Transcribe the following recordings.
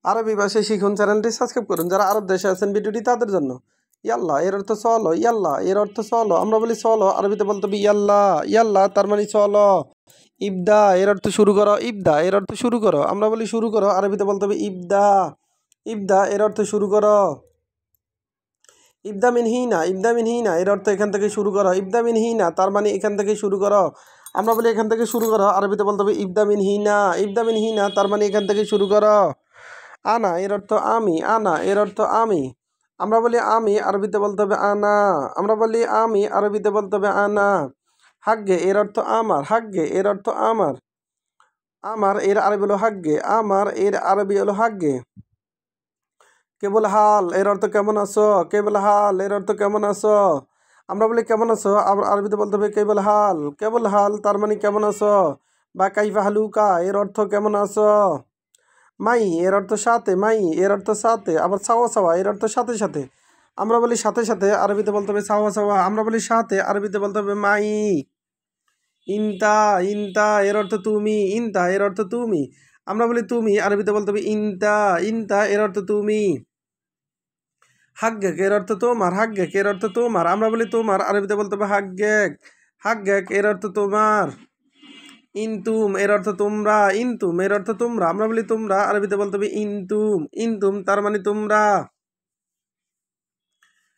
আরবি ভাষায় শিখুন চ্যানেলটি সাবস্ক্রাইব করুন। যারা আরব দেশে আছেন ভিডিওটি তাদের জন্য। ইয়াল্লা এর অর্থ চলো, ইয়াল্লা এর অর্থ চলো। আমরা বলি চলো, আরবিতে বলতে হবে ইয়াল্লা। ইয়াল্লা তার মানে চলো। ইবদা এর অর্থ শুরু করো, ইবদা এর অর্থ শুরু করো। আমরা বলি শুরু করো, আরবিতে বলতে হবে ইবদা। ইবদা এর অর্থ শুরু করো। ইবদা মিন হিনা, ইবদা মিন হিনা এর অর্থ এখান থেকে শুরু করো। ইবদা মিন হিনা তার মানে এখান থেকে শুরু করো। আমরা বলি এখান থেকে শুরু করো, আরবিতে বলতে হবে ইবদা মিন হিনা। ইবদা মিন হিনা তার মানে এখান থেকে শুরু করো। আনা এর অর্থ আমি, আনা এর অর্থ আমি। আমরা বলি আমি, আরবিতে বলতে হবে আনা। আমরা বলি আমি, আরবিতে বলতে হবে আনা। হাগ্গে এর অর্থ আমার, হাগ্গে এর অর্থ আমার। আমার এর আরবি হলো হাগ্গে, আমার এর আরবি হলো হাগ্গে। কেবল হাল এর অর্থ কেমন আছো, কেবল হাল এর অর্থ কেমন আছো। আমরা বলি কেমন আছো, আরবিতে বলতে হবে কেবল হাল। কেবল হাল তার মানে কেমন আছো। বা কাইফা হালুকা এর অর্থ কেমন আছো। মাই এর অর্থ সাথে, মাই এর অর্থ সাথে। আবার সাওয়া সাওয়া এর অর্থ সাথে সাথে। আমরা বলি সাথে সাথে, আরবিতে বলতে হবে সাওয়া সাওয়া। আমরা বলি সাথে, আরবিতে বলতে হবে মাই। ইনতা, ইনতা এর অর্থ তুমি, ইনতা এর অর্থ তুমি। আমরা বলি তুমি, আরবিতে বলতে হবে ইনতা। ইনতা এর অর্থ তুমি। হাগ্গেক এর অর্থ তোমার, হাগ্গেক এর অর্থ তোমার। আমরা বলি তোমার, আরবিতে বলতে হবে হাগ্গেক। হাগ্গেক এর অর্থ তোমার। ইনতুম এর অর্থ তোমরা, ইনতুম এর অর্থ তোমরা। আমরা বলি তোমরা, আরবিতে বলতে হবে ইনতুম। ইনতুম তার মানে তোমরা।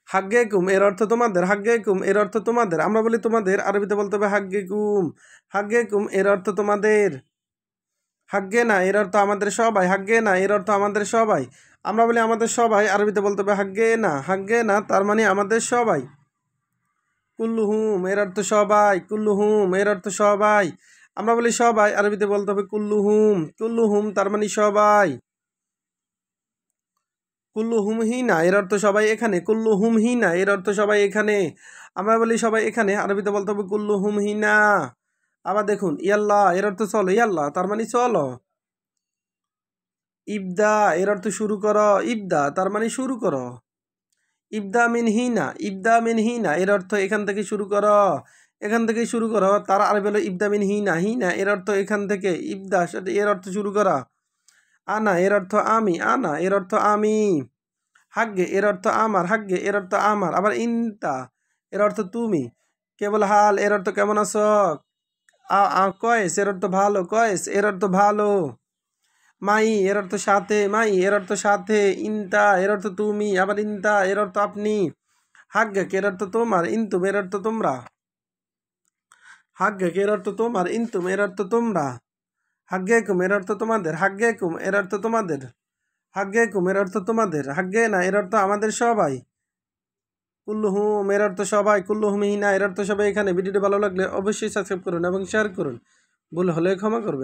হাগ্গেকুম এর অর্থ তোমাদের, হাগ্গেকুম এর অর্থ তোমাদের। আমরা বলি তোমাদের, আরবিতে বলতে হবে হাগ্গেকুম। হাগ্গেকুম এর অর্থ তোমাদের। হাগ্গে না এর অর্থ আমাদের সবাই, হাগ্গে না এর অর্থ আমাদের সবাই। আমরা বলি আমাদের সবাই, আরবিতে বলতে হবে হাগ্গে না। হাগ্গে না তার মানে আমাদের সবাই। কুল্লুহুম এর অর্থ সবাই, কুল্লুহুম এর অর্থ সবাই। আমরা বলি সবাই, আরবিতে বলতে হবে কুল্লুহুম। কুল্লুহুম তার মানে সবাই। কুল্লুহুম হিনা এর অর্থ সবাই এখানে, কুল্লুহুম হিনা এর অর্থ সবাই এখানে। আমরা বলি সবাই এখানে, আরবিতে বলতে হবে কুল্লুহুম হিনা। আবার দেখুন ইয়াল্লা এর অর্থ চলো, ইয়াল্লা তার মানে চলো। ইবদা এর অর্থ শুরু করো, ইবদা তার মানে শুরু করো। ইবদা মিন হিনা, ইবদা মিন হিনা এর অর্থ এখান থেকে শুরু করো। এখান থেকে শুরু করো, তার আরবি হলো ইবদা মিন হিনা। হিনা এর অর্থ এখান থেকে, ইবদা সেটা এর অর্থ শুরু করা। আনা এর অর্থ আমি, আনা এর অর্থ আমি। হাগ্গে এর অর্থ আমার, হাগ্গে এর অর্থ আমার। আবার ইনতা এর অর্থ তুমি। কেবল হাল এর অর্থ কেমন আছো। কয়েস এর অর্থ ভালো, কয়েস এর অর্থ ভালো। মাই এর অর্থ সাথে, মাই এর অর্থ সাথে। ইনতা এর অর্থ তুমি, আবার ইনতা এর অর্থ আপনি। হাগ্গেক এর অর্থ তোমার, ইনতুম এর অর্থ তোমরা। হাগ্গেক এর অর্থ তোমার, ইনতুম এর অর্থ তোমরা। হাগ্গেকুম এর অর্থ তোমাদের, হাগ্গেকুম এর অর্থ তোমাদের। হাগ্গেকুম এর অর্থ তোমাদের। হাগ্গে না এর অর্থ আমাদের সবাই। কুল্লুহুম এর অর্থ সবাই, কুল্লুহুম হিনা এর অর্থ সবাই এখানে। ভিডিওটি ভালো লাগলে অবশ্যই সাবস্ক্রাইব করুন এবং শেয়ার করুন। ভুল হলে ক্ষমা করবেন।